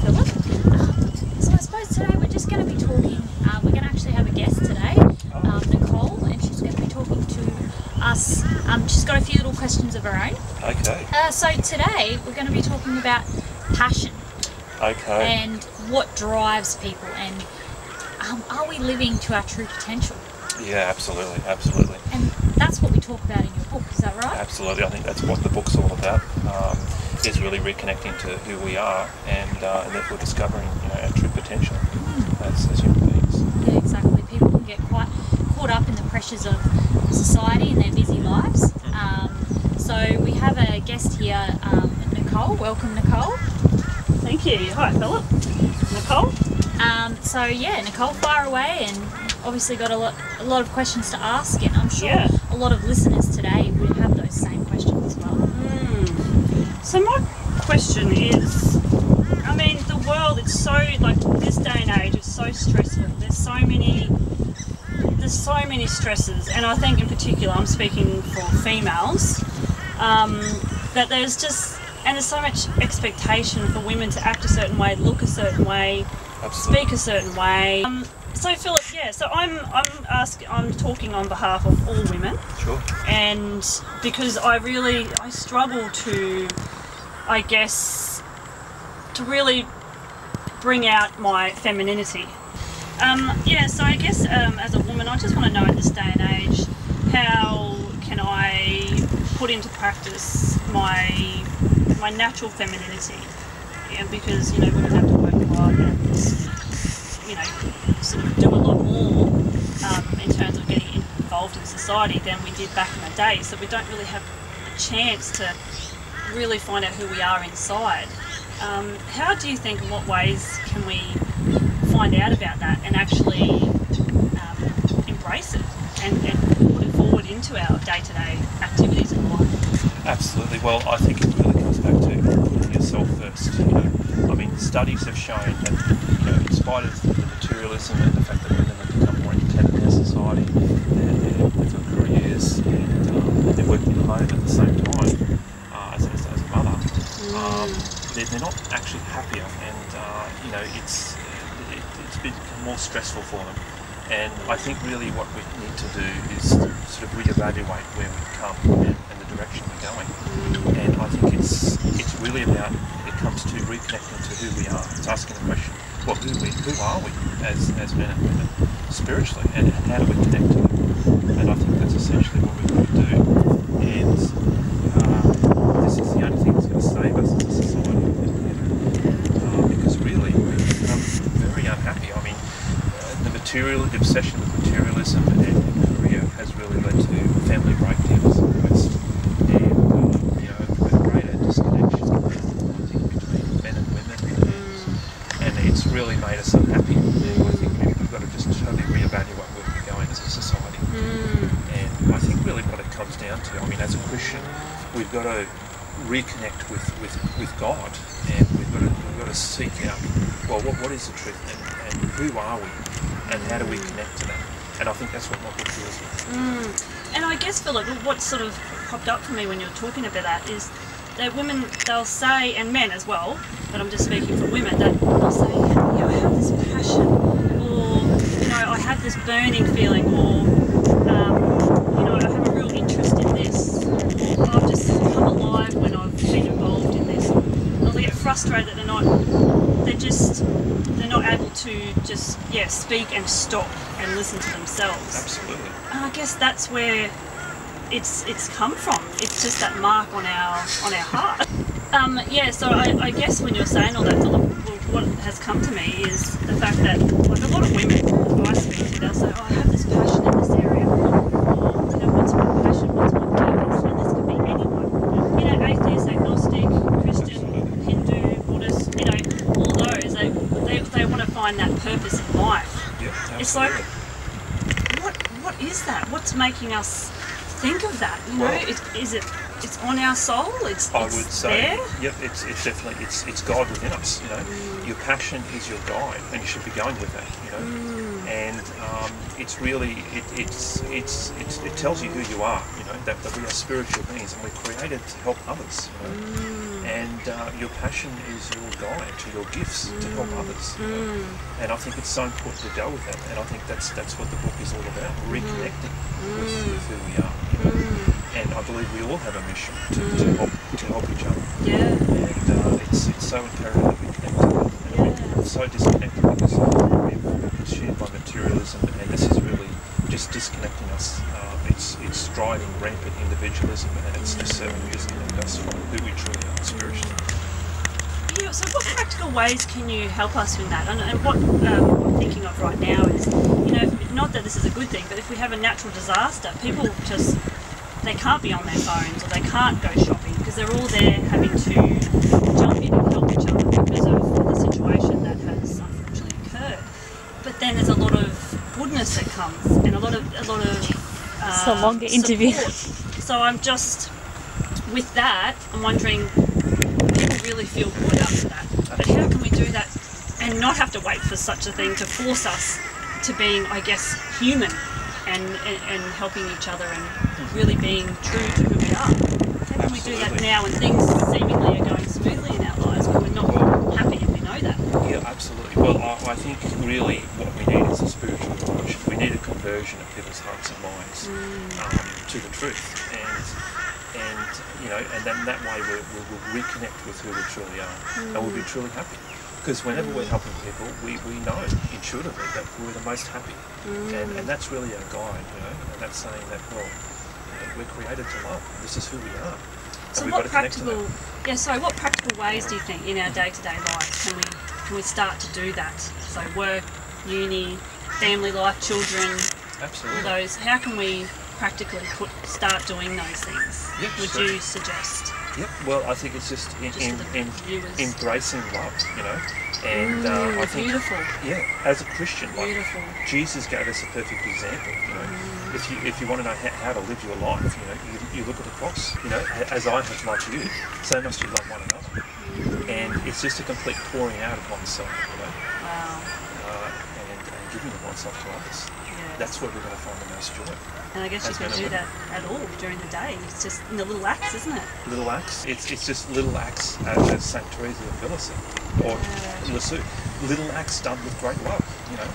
Philip. So I suppose today we're just going to be talking, we're going to actually have a guest today, Nicole, and she's going to be talking to us. She's got a few little questions of her own. Okay. So today we're going to be talking about passion. Okay. And what drives people, and are we living to our true potential? Yeah, absolutely, absolutely. And that's what we talk about in your book, is that right? Absolutely, I think that's what the book's all about. Is really reconnecting to who we are, and therefore discovering, our true potential as human beings. Yeah, exactly. People can get quite caught up in the pressures of society and their busy lives. So we have a guest here, Nicole. Welcome, Nicole. Thank you. Hi, Philip. Nicole. So yeah, Nicole, fire away, and obviously got a lot of questions to ask, and I'm sure a lot of listeners today would have those same questions as well. So my question is, the world, it's so, this day and age, it's so stressful. There's so many stresses, and I think in particular, I'm speaking for females, that there's so much expectation for women to act a certain way, look a certain way, speak a certain way. So Philip, so I'm talking on behalf of all women. Sure. And because I struggle to, to really bring out my femininity. So I guess as a woman, I just want to know at this day and age, how can I put into practice my natural femininity? Because women have to work hard and sort of do a lot more in terms of getting involved in society than we did back in the day. So we don't really have a chance to really find out who we are inside. How do you think, in what ways can we find out about that and actually embrace it and put it forward into our day-to-day activities in life? Absolutely. Well, I think it really comes back to putting yourself first. Studies have shown that, in spite of the materialism and the fact that women have become more independent in our society, they've got careers and they're working at home at the same time as a mother, they're not actually happier, and it's become more stressful for them. And I think really what we need to do is sort of reevaluate where we've come and the direction we're going. And I think it's really about, it comes to reconnecting to who we are. It's asking the question, well, who are we as men and women spiritually, and how do we connect to it? And I think that's essentially what we've got to do. And this is the only thing that's going to save us as a society, because really we become very unhappy. The obsession with materialism and career has really led to family breakdowns in the West, and a greater disconnection, I think, between men and women, and it's really made us unhappy. And I think we've got to just totally reevaluate where we're going as a society. And I think really what it comes down to, as a Christian, we've got to reconnect with God, and we've got to seek out, well, what is the truth, and who are we? And how do we connect to that? And I think that's what my book deals with. And I guess, Philip, what sort of popped up for me when you were talking about that is that women, they'll say, and men as well, but I'm just speaking for women, that they'll say, I have this passion, or, I have this burning feeling, or, I have a real interest in this, or I've just come alive when I've been involved in this. They'll get frustrated that they're not able to just speak and stop and listen to themselves. Absolutely. And I guess that's where it's come from. It's just that mark on our heart. So I guess when you're saying all that, what has come to me is the fact that, a lot of women who I speak to, they'll say, I have this passion in this area, or what's my passion, what's my gift, and this could be anyone. Atheist, agnostic, Christian, Hindu, Buddhist, all those, they want to find that purpose in life. Yeah, it's like, what is that? What's making us think of that? It's on our soul. I would say, there? Yep. It's definitely it's God within us. Your passion is your guide, and you should be going with that. And it's really it tells you who you are. That we are spiritual beings, and we're created to help others. and your passion is your guide to your gifts to help others. You know? And I think it's so important to go with that, and I think that's what the book is all about, reconnecting with who we are. You know? And I believe we all have a mission to help each other. Yeah. And it's so imperative that we connect to it. And we're so disconnected because we're consumed by materialism, and this is really just disconnecting us. It's driving rampant individualism, and it's just certainly disconnecting us from who we truly are spiritually. Yeah, so what practical ways can you help us with that? And what I'm thinking of right now is, you know, not that this is a good thing, but if we have a natural disaster, people just, they can't be on their phones or they can't go shopping because they're all there having to jump in and help each other because of the situation that has unfortunately occurred. But then there's a lot of goodness that comes and a lot of It's a longer interview. So I'm just, with that, I'm wondering, people really feel good after that. But how can we do that and not have to wait for such a thing to force us to being, I guess, human and helping each other and really being true to who we are? How can we do that now when things seemingly are going smoothly in our lives but we're not happy and we know that? Yeah, absolutely. Well, I think really what we need is a spiritual revolution. We need a conversion of people's hearts and minds to the truth, and you know, and then that way we'll reconnect with who we truly are, and we'll be truly happy. Because whenever we're helping people, we know intuitively that we're the most happy, and that's really our guide, you know. And that's saying that, well, you know, we're created to love. This is who we are. So what practical, what practical ways do you think in our day-to-day lives can we start to do that? So work, uni, family life, children, absolutely, all those. How can we practically start doing those things? Yep, would you suggest? Yep. Well, I think it's just embracing love, you know. And I think, beautiful. Yeah, as a Christian, like, Beautiful. Jesus gave us a perfect example. You know, if you want to know how to live your life, you know, you look at the cross. You know, as I have loved you, so must you love one another. And it's just a complete pouring out of oneself, you know. Wow. And giving of oneself to others. Yes. That's where we're going to find the most joy. And I guess you can do that at all during the day. It's just in the little acts, isn't it? Little acts. It's just little acts, as Saint Teresa of Avila said, or Lisieux. Little acts done with great love, you know.